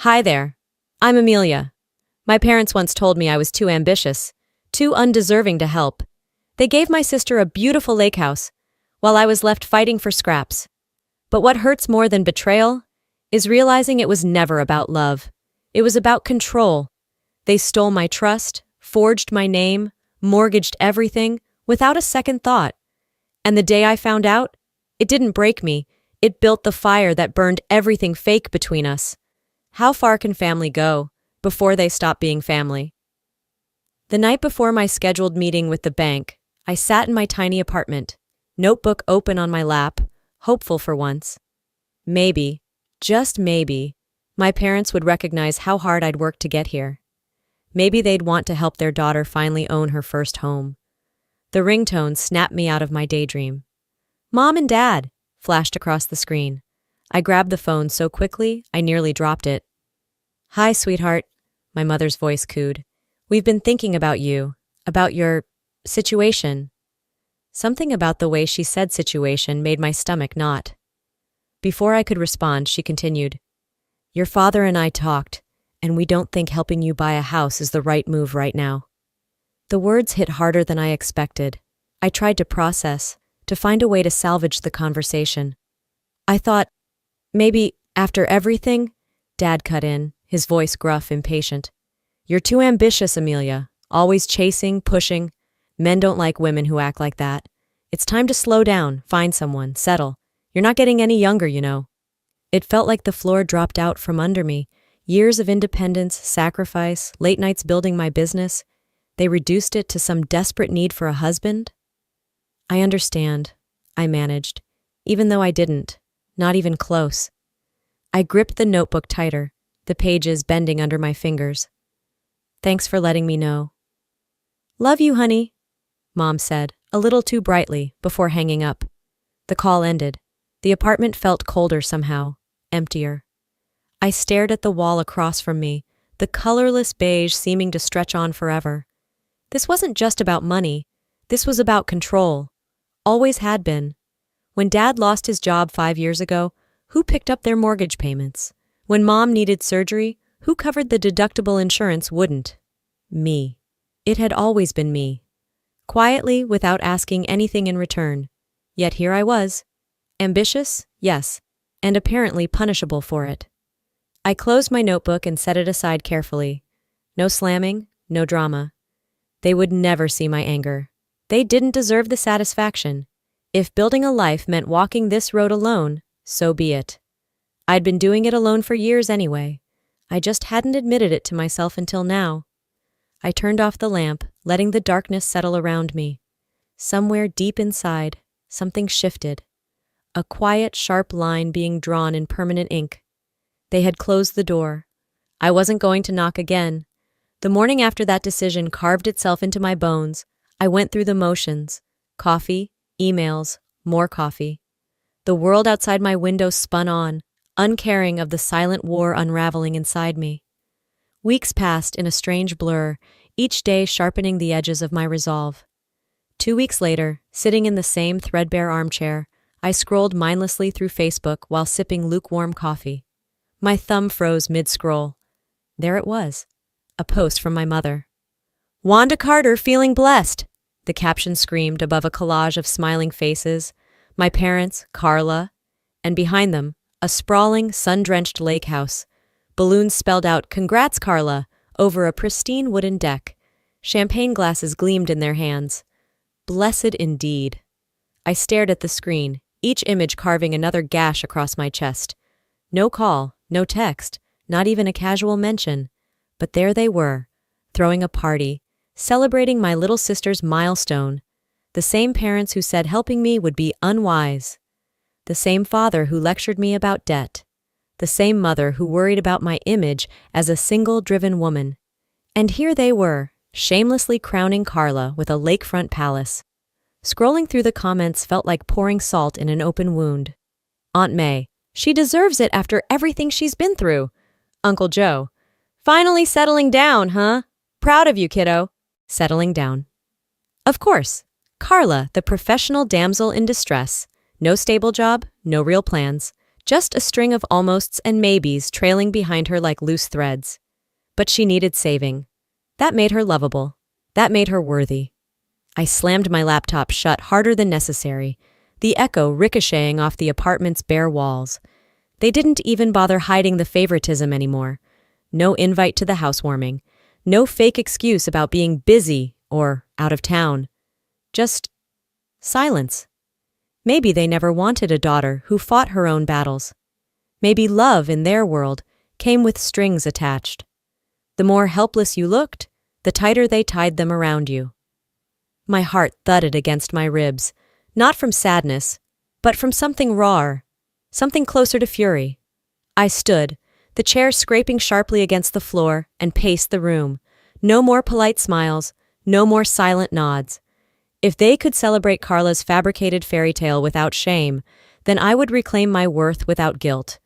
Hi there. I'm Amelia. My parents once told me I was too ambitious, too undeserving to help. They gave my sister a beautiful lake house, while I was left fighting for scraps. But what hurts more than betrayal is realizing it was never about love. It was about control. They stole my trust, forged my name, mortgaged everything, without a second thought. And the day I found out, it didn't break me. It built the fire that burned everything fake between us. How far can family go before they stop being family? The night before my scheduled meeting with the bank, I sat in my tiny apartment, notebook open on my lap, hopeful for once. Maybe, just maybe, my parents would recognize how hard I'd worked to get here. Maybe they'd want to help their daughter finally own her first home. The ringtone snapped me out of my daydream. "Mom and Dad," flashed across the screen. I grabbed the phone so quickly, I nearly dropped it. "Hi, sweetheart," my mother's voice cooed. "We've been thinking about you, about your situation." Something about the way she said situation made my stomach knot. Before I could respond, she continued, "Your father and I talked, and we don't think helping you buy a house is the right move right now." The words hit harder than I expected. I tried to process, to find a way to salvage the conversation. I thought, maybe, after everything, Dad cut in, his voice gruff, impatient. "You're too ambitious, Amelia. Always chasing, pushing. Men don't like women who act like that. It's time to slow down, find someone, settle. You're not getting any younger, you know." It felt like the floor dropped out from under me. Years of independence, sacrifice, late nights building my business. They reduced it to some desperate need for a husband? "I understand," I managed, even though I didn't, not even close. I gripped the notebook tighter, the pages bending under my fingers. "Thanks for letting me know." "Love you, honey," Mom said, a little too brightly, before hanging up. The call ended. The apartment felt colder somehow, emptier. I stared at the wall across from me, the colorless beige seeming to stretch on forever. This wasn't just about money. This was about control. Always had been. When Dad lost his job 5 years ago, who picked up their mortgage payments? When Mom needed surgery, who covered the deductible insurance wouldn't? Me. It had always been me. Quietly, without asking anything in return. Yet here I was. Ambitious? Yes. And apparently punishable for it. I closed my notebook and set it aside carefully. No slamming, no drama. They would never see my anger. They didn't deserve the satisfaction. If building a life meant walking this road alone, so be it. I'd been doing it alone for years anyway. I just hadn't admitted it to myself until now. I turned off the lamp, letting the darkness settle around me. Somewhere deep inside, something shifted. A quiet, sharp line being drawn in permanent ink. They had closed the door. I wasn't going to knock again. The morning after that decision carved itself into my bones, I went through the motions. Coffee, emails, more coffee. The world outside my window spun on, uncaring of the silent war unraveling inside me. Weeks passed in a strange blur, each day sharpening the edges of my resolve. 2 weeks later, sitting in the same threadbare armchair, I scrolled mindlessly through Facebook while sipping lukewarm coffee. My thumb froze mid-scroll. There it was. A post from my mother. "Wanda Carter feeling blessed," the caption screamed above a collage of smiling faces, my parents, Carla, and behind them, a sprawling, sun-drenched lake house. Balloons spelled out, "Congrats, Carla," over a pristine wooden deck. Champagne glasses gleamed in their hands. Blessed indeed. I stared at the screen, each image carving another gash across my chest. No call, no text, not even a casual mention. But there they were, throwing a party, celebrating my little sister's milestone. The same parents who said helping me would be unwise. The same father who lectured me about debt. The same mother who worried about my image as a single-driven woman. And here they were, shamelessly crowning Carla with a lakefront palace. Scrolling through the comments felt like pouring salt in an open wound. Aunt May, "She deserves it after everything she's been through." Uncle Joe, "Finally settling down, huh? Proud of you, kiddo." Settling down. Of course, Carla, the professional damsel in distress. No stable job, no real plans. Just a string of almosts and maybes trailing behind her like loose threads. But she needed saving. That made her lovable. That made her worthy. I slammed my laptop shut harder than necessary, the echo ricocheting off the apartment's bare walls. They didn't even bother hiding the favoritism anymore. No invite to the housewarming. No fake excuse about being busy or out of town. Just silence. Maybe they never wanted a daughter who fought her own battles. Maybe love in their world came with strings attached. The more helpless you looked, the tighter they tied them around you. My heart thudded against my ribs, not from sadness, but from something rawer, something closer to fury. I stood, the chair scraping sharply against the floor, and paced the room. No more polite smiles, no more silent nods. If they could celebrate Carla's fabricated fairy tale without shame, then I would reclaim my worth without guilt.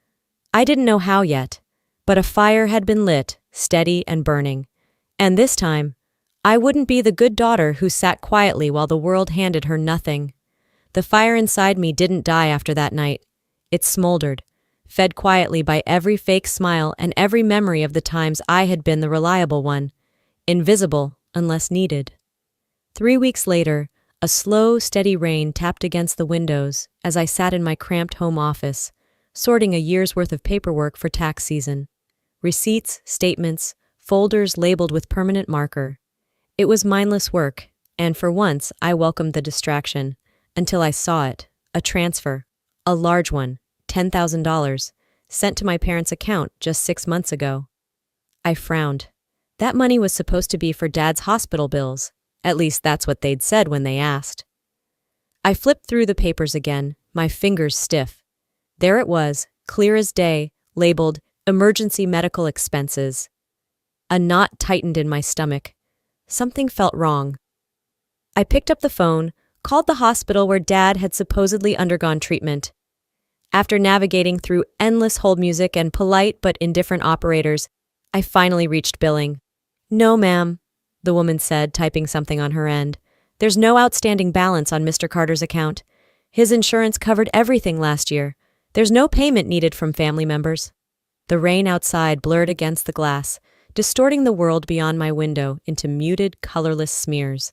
I didn't know how yet, but a fire had been lit, steady and burning. And this time, I wouldn't be the good daughter who sat quietly while the world handed her nothing. The fire inside me didn't die after that night. It smoldered, fed quietly by every fake smile and every memory of the times I had been the reliable one, invisible unless needed. 3 weeks later, a slow, steady rain tapped against the windows as I sat in my cramped home office, sorting a year's worth of paperwork for tax season. Receipts, statements, folders labeled with permanent marker. It was mindless work, and for once I welcomed the distraction, until I saw it, a transfer, a large one, $10,000, sent to my parents' account just 6 months ago. I frowned. That money was supposed to be for Dad's hospital bills. At least that's what they'd said when they asked. I flipped through the papers again, my fingers stiff. There it was, clear as day, labeled Emergency Medical Expenses. A knot tightened in my stomach. Something felt wrong. I picked up the phone, called the hospital where Dad had supposedly undergone treatment. After navigating through endless hold music and polite but indifferent operators, I finally reached billing. "No, ma'am," the woman said, typing something on her end. "There's no outstanding balance on Mr. Carter's account. His insurance covered everything last year. There's no payment needed from family members." The rain outside blurred against the glass, distorting the world beyond my window into muted, colorless smears.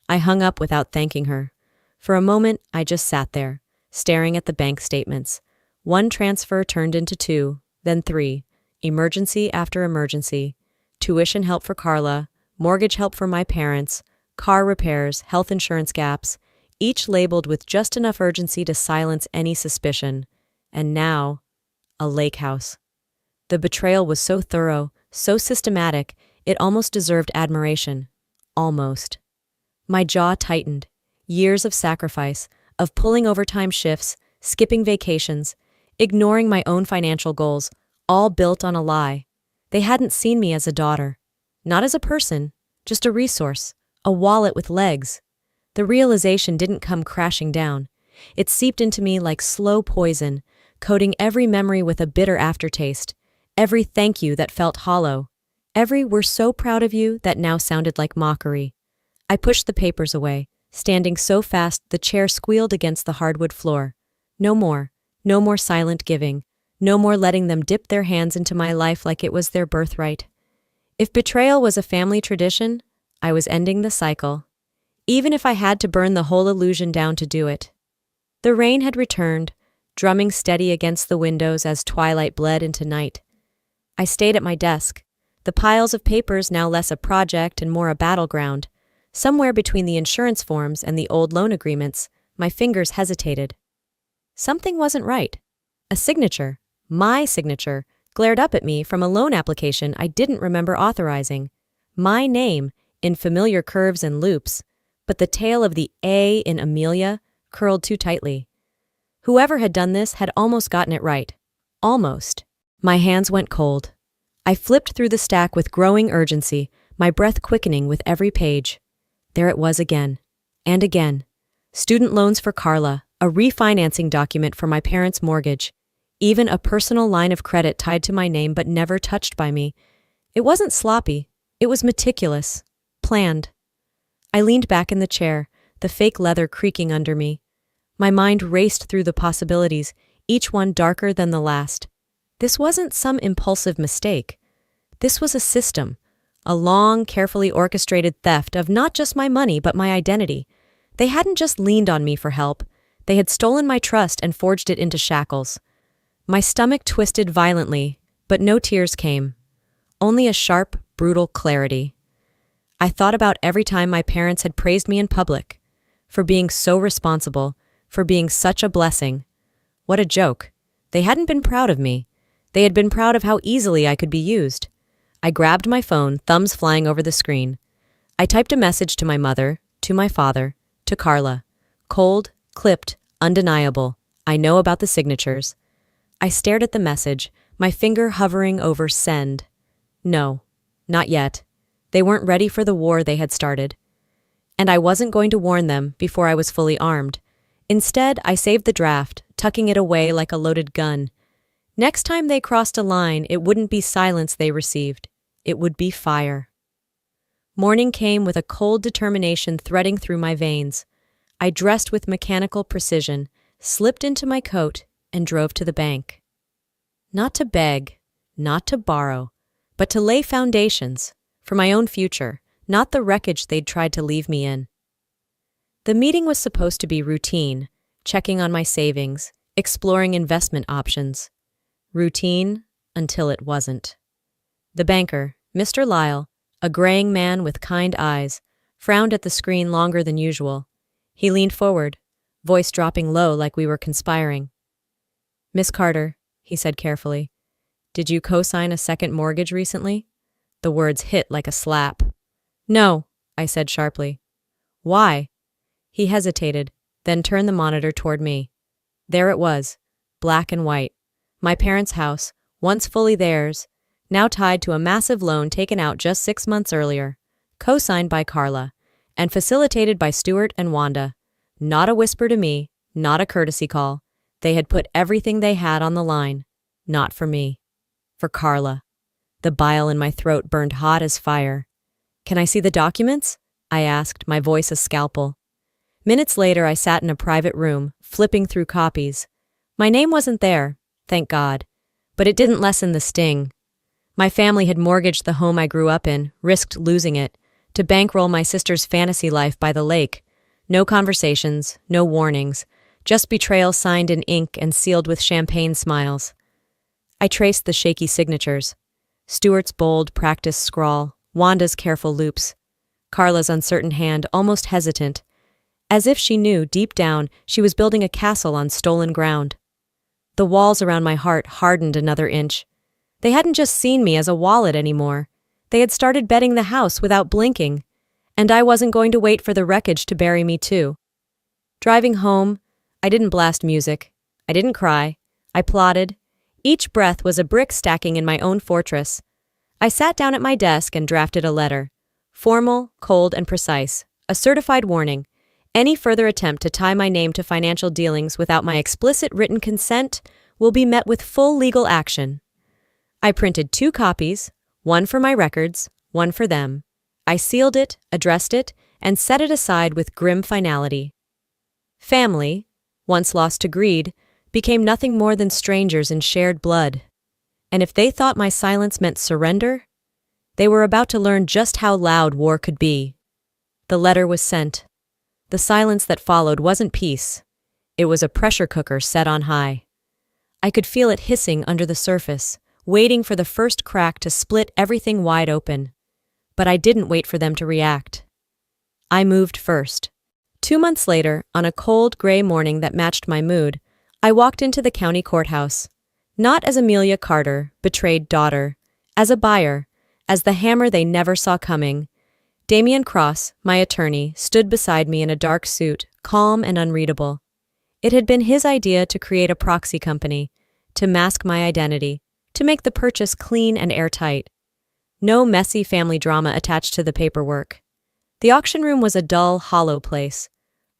I hung up without thanking her. For a moment, I just sat there, staring at the bank statements. One transfer turned into 2, then 3. Emergency after emergency. Tuition help for Carla, mortgage help for my parents, car repairs, health insurance gaps, each labeled with just enough urgency to silence any suspicion. And now, a lake house. The betrayal was so thorough, so systematic, it almost deserved admiration. Almost. My jaw tightened. Years of sacrifice, of pulling overtime shifts, skipping vacations, ignoring my own financial goals, all built on a lie. They hadn't seen me as a daughter. Not as a person, just a resource, a wallet with legs. The realization didn't come crashing down. It seeped into me like slow poison, coating every memory with a bitter aftertaste, every thank you that felt hollow, every "we're so proud of you" that now sounded like mockery. I pushed the papers away, standing so fast the chair squealed against the hardwood floor. No more silent giving, no more letting them dip their hands into my life like it was their birthright. If betrayal was a family tradition, I was ending the cycle, even if I had to burn the whole illusion down to do it. The rain had returned, drumming steady against the windows as twilight bled into night. I stayed at my desk, the piles of papers now less a project and more a battleground. Somewhere between the insurance forms and the old loan agreements, my fingers hesitated. Something wasn't right. A signature, my signature, glared up at me from a loan application I didn't remember authorizing. My name, in familiar curves and loops, but the tail of the A in Amelia curled too tightly. Whoever had done this had almost gotten it right. Almost. My hands went cold. I flipped through the stack with growing urgency, my breath quickening with every page. There it was again. And again. Student loans for Carla, a refinancing document for my parents' mortgage, even a personal line of credit tied to my name but never touched by me. It wasn't sloppy. It was meticulous. Planned. I leaned back in the chair, the fake leather creaking under me. My mind raced through the possibilities, each one darker than the last. This wasn't some impulsive mistake. This was a system, a long, carefully orchestrated theft of not just my money but my identity. They hadn't just leaned on me for help. They had stolen my trust and forged it into shackles. My stomach twisted violently, but no tears came. Only a sharp, brutal clarity. I thought about every time my parents had praised me in public, for being so responsible, for being such a blessing. What a joke. They hadn't been proud of me. They had been proud of how easily I could be used. I grabbed my phone, thumbs flying over the screen. I typed a message to my mother, to my father, to Carla. Cold, clipped, undeniable. I know about the signatures. I stared at the message, my finger hovering over send. No, not yet. They weren't ready for the war they had started. And I wasn't going to warn them before I was fully armed. Instead, I saved the draft, tucking it away like a loaded gun. Next time they crossed a line, it wouldn't be silence they received. It would be fire. Morning came with a cold determination threading through my veins. I dressed with mechanical precision, slipped into my coat, and drove to the bank. Not to beg, not to borrow, but to lay foundations for my own future, not the wreckage they'd tried to leave me in. The meeting was supposed to be routine, checking on my savings, exploring investment options. Routine until it wasn't. The banker, Mr. Lyle, a graying man with kind eyes, frowned at the screen longer than usual. He leaned forward, voice dropping low like we were conspiring. "Miss Carter," he said carefully, "did you co-sign a second mortgage recently?" The words hit like a slap. "No," I said sharply. "Why?" He hesitated, then turned the monitor toward me. There it was, black and white. My parents' house, once fully theirs, now tied to a massive loan taken out just 6 months earlier, co-signed by Carla, and facilitated by Stuart and Wanda. Not a whisper to me, not a courtesy call. They had put everything they had on the line. Not for me. For Carla. The bile in my throat burned hot as fire. "Can I see the documents?" I asked, my voice a scalpel. Minutes later, I sat in a private room, flipping through copies. My name wasn't there, thank God, but it didn't lessen the sting. My family had mortgaged the home I grew up in, risked losing it, to bankroll my sister's fantasy life by the lake. No conversations, no warnings, just betrayal signed in ink and sealed with champagne smiles. I traced the shaky signatures. Stuart's bold, practiced scrawl, Wanda's careful loops, Carla's uncertain hand, almost hesitant, as if she knew, deep down, she was building a castle on stolen ground. The walls around my heart hardened another inch. They hadn't just seen me as a wallet anymore. They had started betting the house without blinking, and I wasn't going to wait for the wreckage to bury me too. Driving home, I didn't blast music. I didn't cry. I plodded. Each breath was a brick stacking in my own fortress. I sat down at my desk and drafted a letter. Formal, cold, and precise. A certified warning. Any further attempt to tie my name to financial dealings without my explicit written consent will be met with full legal action. I printed 2 copies, one for my records, one for them. I sealed it, addressed it, and set it aside with grim finality. Family, once lost to greed, became nothing more than strangers in shared blood. And if they thought my silence meant surrender, they were about to learn just how loud war could be. The letter was sent. The silence that followed wasn't peace. It was a pressure cooker set on high. I could feel it hissing under the surface, waiting for the first crack to split everything wide open. But I didn't wait for them to react. I moved first. 2 months later, on a cold, gray morning that matched my mood, I walked into the county courthouse. Not as Amelia Carter, betrayed daughter, as a buyer, as the hammer they never saw coming. Damian Cross, my attorney, stood beside me in a dark suit, calm and unreadable. It had been his idea to create a proxy company, to mask my identity, to make the purchase clean and airtight. No messy family drama attached to the paperwork. The auction room was a dull, hollow place.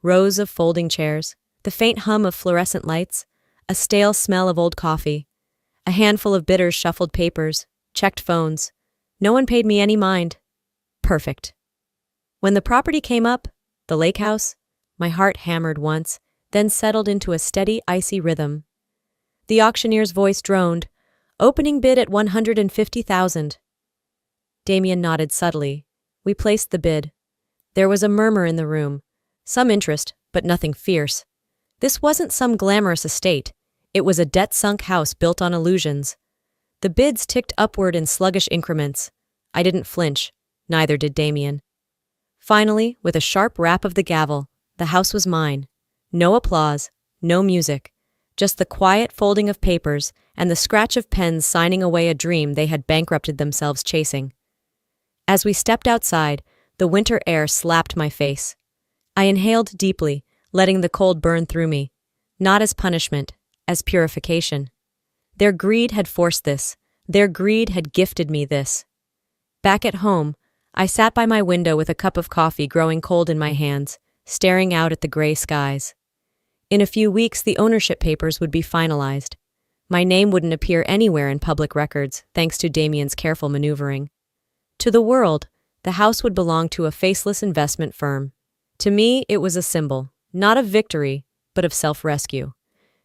Rows of folding chairs, the faint hum of fluorescent lights, a stale smell of old coffee, a handful of bitters shuffled papers, checked phones. No one paid me any mind. Perfect. When the property came up, the lake house, my heart hammered once, then settled into a steady, icy rhythm. The auctioneer's voice droned. Opening bid at 150,000. Damien nodded subtly. We placed the bid. There was a murmur in the room. Some interest, but nothing fierce. This wasn't some glamorous estate. It was a debt-sunk house built on illusions. The bids ticked upward in sluggish increments. I didn't flinch. Neither did Damien. Finally, with a sharp rap of the gavel, the house was mine. No applause, no music. Just the quiet folding of papers and the scratch of pens signing away a dream they had bankrupted themselves chasing. As we stepped outside, the winter air slapped my face. I inhaled deeply, letting the cold burn through me, not as punishment, as purification. Their greed had forced this. Their greed had gifted me this. Back at home, I sat by my window with a cup of coffee growing cold in my hands, staring out at the gray skies. In a few weeks, the ownership papers would be finalized. My name wouldn't appear anywhere in public records, thanks to Damien's careful maneuvering. To the world, the house would belong to a faceless investment firm. To me, it was a symbol, not of victory, but of self-rescue.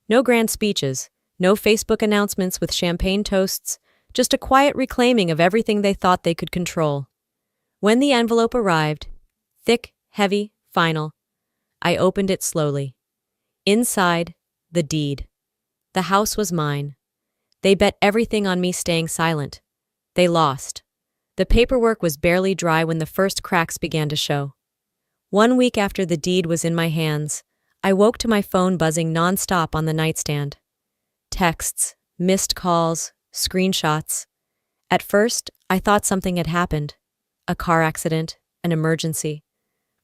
No grand speeches, no Facebook announcements with champagne toasts, just a quiet reclaiming of everything they thought they could control. When the envelope arrived, thick, heavy, final, I opened it slowly. Inside, the deed. The house was mine. They bet everything on me staying silent. They lost. The paperwork was barely dry when the first cracks began to show. 1 week after the deed was in my hands, I woke to my phone buzzing nonstop on the nightstand. Texts, missed calls, screenshots. At first, I thought something had happened. A car accident, an emergency.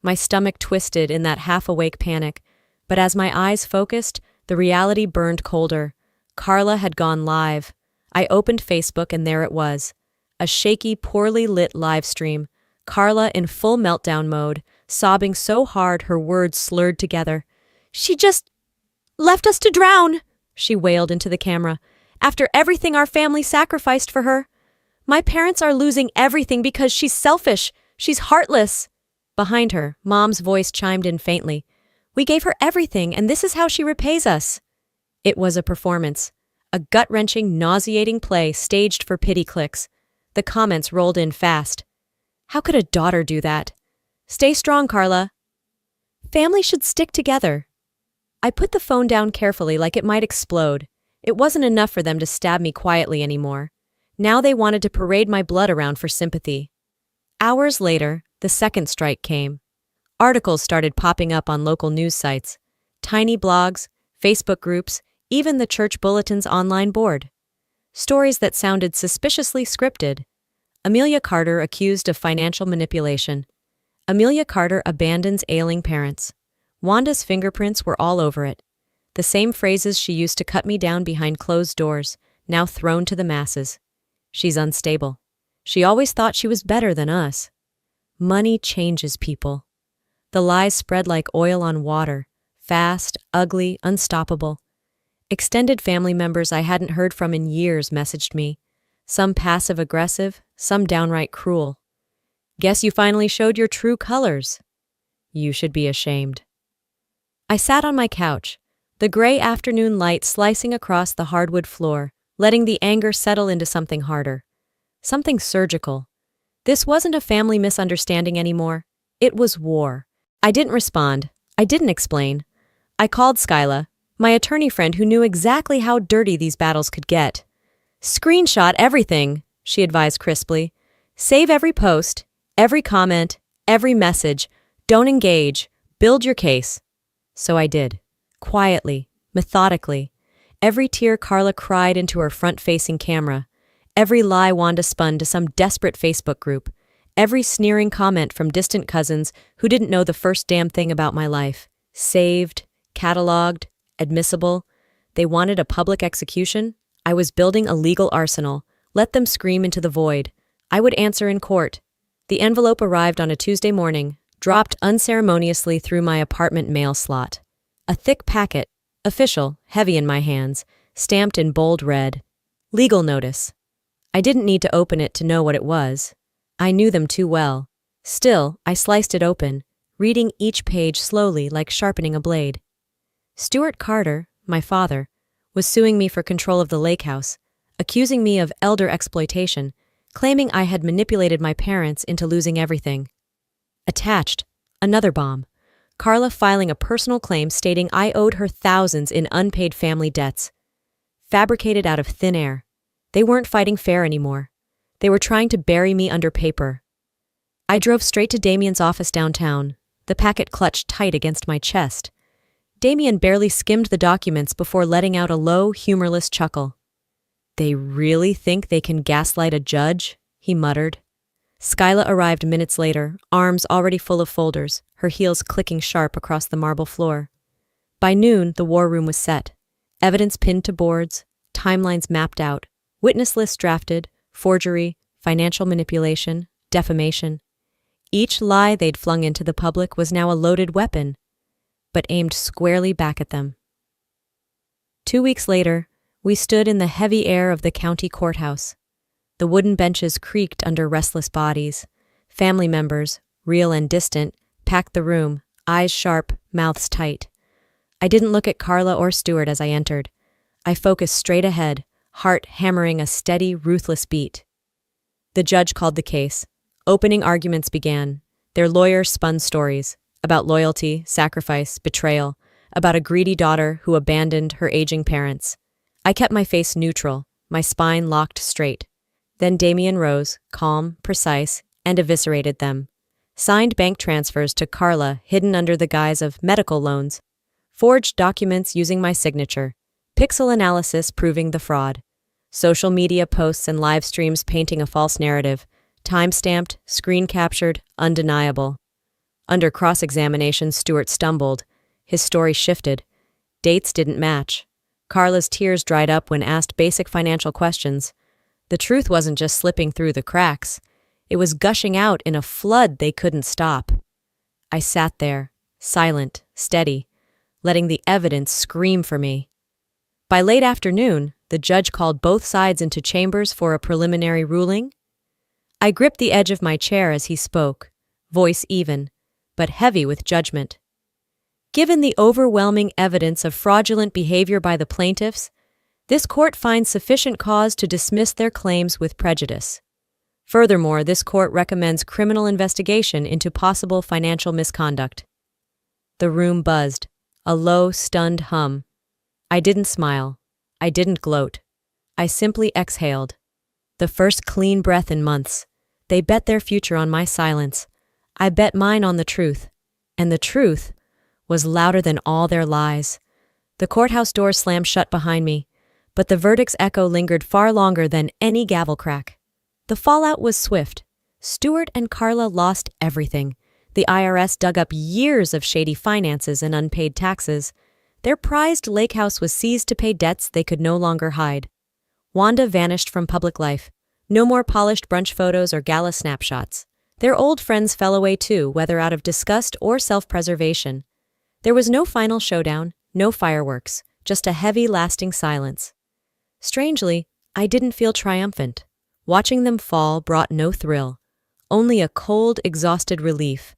My stomach twisted in that half-awake panic, but as my eyes focused, the reality burned colder. Carla had gone live. I opened Facebook and there it was. A shaky, poorly lit live stream. Carla in full meltdown mode, sobbing so hard her words slurred together. "She just left us to drown," she wailed into the camera. "After everything our family sacrificed for her. My parents are losing everything because she's selfish. She's heartless." Behind her, Mom's voice chimed in faintly. "We gave her everything, and this is how she repays us." It was a performance. A gut-wrenching, nauseating play staged for pity clicks. The comments rolled in fast. "How could a daughter do that? Stay strong, Carla. Family should stick together." I put the phone down carefully like it might explode. It wasn't enough for them to stab me quietly anymore. Now they wanted to parade my blood around for sympathy. Hours later, the second strike came. Articles started popping up on local news sites, tiny blogs, Facebook groups, even the church bulletin's online board. Stories that sounded suspiciously scripted. Amelia Carter accused of financial manipulation. Amelia Carter abandons ailing parents. Wanda's fingerprints were all over it. The same phrases she used to cut me down behind closed doors, now thrown to the masses. She's unstable. She always thought she was better than us. Money changes people. The lies spread like oil on water, fast, ugly, unstoppable. Extended family members I hadn't heard from in years messaged me, some passive-aggressive, some downright cruel. "Guess you finally showed your true colors." You should be ashamed. I sat on my couch, the gray afternoon light slicing across the hardwood floor, letting the anger settle into something harder. Something surgical. This wasn't a family misunderstanding anymore. It was war. I didn't respond. I didn't explain. I called Skyla, my attorney friend who knew exactly how dirty these battles could get. "Screenshot everything," she advised crisply. "Save every post, every comment, every message. Don't engage. Build your case." So I did. Quietly, methodically. Every tear Carla cried into her front-facing camera. Every lie Wanda spun to some desperate Facebook group. Every sneering comment from distant cousins who didn't know the first damn thing about my life. Saved, cataloged, admissible. They wanted a public execution. I was building a legal arsenal. Let them scream into the void. I would answer in court. The envelope arrived on a Tuesday morning, dropped unceremoniously through my apartment mail slot. A thick packet, official, heavy in my hands, stamped in bold red. Legal notice. I didn't need to open it to know what it was. I knew them too well. Still, I sliced it open, reading each page slowly like sharpening a blade. Stuart Carter, my father, was suing me for control of the lake house, accusing me of elder exploitation, claiming I had manipulated my parents into losing everything. Attached, another bomb. Carla filing a personal claim stating I owed her thousands in unpaid family debts. Fabricated out of thin air. They weren't fighting fair anymore. They were trying to bury me under paper. I drove straight to Damien's office downtown, the packet clutched tight against my chest. Damien barely skimmed the documents before letting out a low, humorless chuckle. "They really think they can gaslight a judge?" he muttered. Skyla arrived minutes later, arms already full of folders, her heels clicking sharp across the marble floor. By noon, the war room was set. Evidence pinned to boards, timelines mapped out, witness lists drafted, forgery, financial manipulation, defamation. Each lie they'd flung into the public was now a loaded weapon, but aimed squarely back at them. 2 weeks later, we stood in the heavy air of the county courthouse. The wooden benches creaked under restless bodies. Family members, real and distant, packed the room, eyes sharp, mouths tight. I didn't look at Carla or Stuart as I entered. I focused straight ahead, heart hammering a steady, ruthless beat. The judge called the case. Opening arguments began. Their lawyers spun stories about loyalty, sacrifice, betrayal, about a greedy daughter who abandoned her aging parents. I kept my face neutral, my spine locked straight. Then Damien rose, calm, precise, and eviscerated them. Signed bank transfers to Carla hidden under the guise of medical loans. Forged documents using my signature. Pixel analysis proving the fraud. Social media posts and live streams painting a false narrative. Time-stamped, screen-captured, undeniable. Under cross-examination, Stuart stumbled. His story shifted. Dates didn't match. Carla's tears dried up when asked basic financial questions. The truth wasn't just slipping through the cracks. It was gushing out in a flood they couldn't stop. I sat there, silent, steady, letting the evidence scream for me. By late afternoon, the judge called both sides into chambers for a preliminary ruling. I gripped the edge of my chair as he spoke, voice even, but heavy with judgment. Given the overwhelming evidence of fraudulent behavior by the plaintiffs, this court finds sufficient cause to dismiss their claims with prejudice. Furthermore, this court recommends criminal investigation into possible financial misconduct. The room buzzed, a low, stunned hum. I didn't smile. I didn't gloat. I simply exhaled. The first clean breath in months. They bet their future on my silence. I bet mine on the truth. And the truth was louder than all their lies. The courthouse doors slammed shut behind me, but the verdict's echo lingered far longer than any gavel crack. The fallout was swift. Stuart and Carla lost everything. The IRS dug up years of shady finances and unpaid taxes. Their prized lake house was seized to pay debts they could no longer hide. Wanda vanished from public life. No more polished brunch photos or gala snapshots. Their old friends fell away too, whether out of disgust or self-preservation. There was no final showdown, no fireworks, just a heavy, lasting silence. Strangely, I didn't feel triumphant. Watching them fall brought no thrill, only a cold, exhausted relief.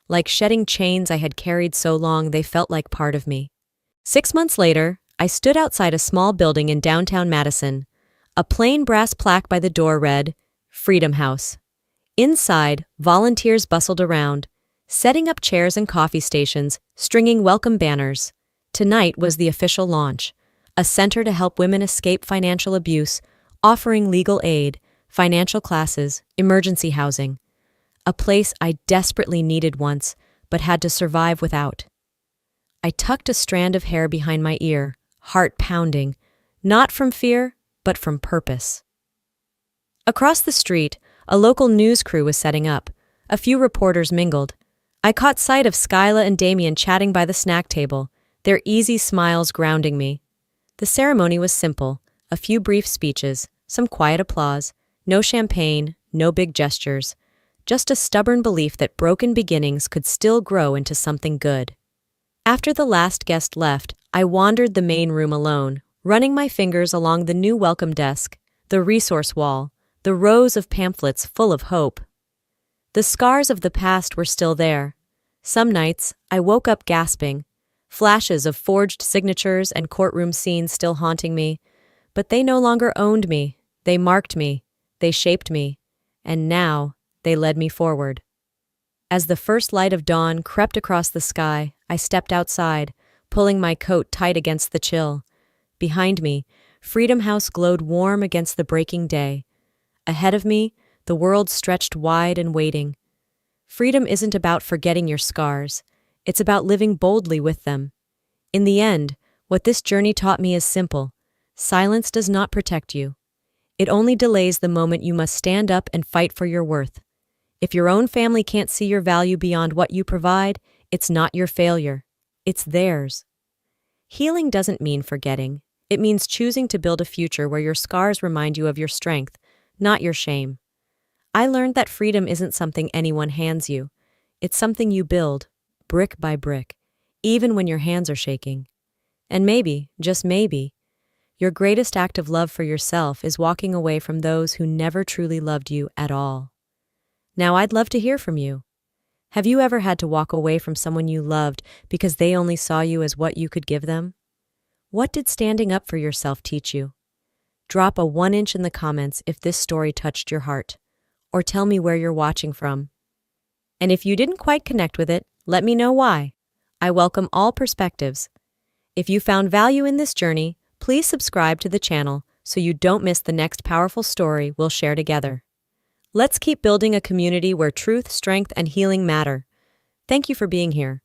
Like shedding chains I had carried so long they felt like part of me. 6 months later, I stood outside a small building in downtown Madison. A plain brass plaque by the door read, Freedom House. Inside, volunteers bustled around, setting up chairs and coffee stations, stringing welcome banners. Tonight was the official launch, a center to help women escape financial abuse, offering legal aid, financial classes, emergency housing. A place I desperately needed once, but had to survive without. I tucked a strand of hair behind my ear, heart pounding, not from fear, but from purpose. Across the street, a local news crew was setting up. A few reporters mingled. I caught sight of Skyla and Damien chatting by the snack table, their easy smiles grounding me. The ceremony was simple, a few brief speeches, some quiet applause, no champagne, no big gestures, just a stubborn belief that broken beginnings could still grow into something good. After the last guest left, I wandered the main room alone, running my fingers along the new welcome desk, the resource wall, the rows of pamphlets full of hope. The scars of the past were still there. Some nights, I woke up gasping, Flashes of forged signatures and courtroom scenes still haunting me, but they no longer owned me. They marked me. They shaped me. And now they led me forward. As the first light of dawn crept across the sky, I stepped outside, pulling my coat tight against the chill. Behind me, Freedom House glowed warm against the breaking day. Ahead of me, the world stretched wide and waiting. Freedom isn't about forgetting your scars. It's about living boldly with them. In the end, what this journey taught me is simple. Silence does not protect you. It only delays the moment you must stand up and fight for your worth. If your own family can't see your value beyond what you provide, it's not your failure. It's theirs. Healing doesn't mean forgetting. It means choosing to build a future where your scars remind you of your strength, not your shame. I learned that freedom isn't something anyone hands you. It's something you build, brick by brick, even when your hands are shaking. And maybe, just maybe, your greatest act of love for yourself is walking away from those who never truly loved you at all. Now, I'd love to hear from you. Have you ever had to walk away from someone you loved because they only saw you as what you could give them? What did standing up for yourself teach you? Drop a 1-inch in the comments if this story touched your heart, or tell me where you're watching from. And if you didn't quite connect with it, let me know why. I welcome all perspectives. If you found value in this journey, please subscribe to the channel so you don't miss the next powerful story we'll share together. Let's keep building a community where truth, strength, and healing matter. Thank you for being here.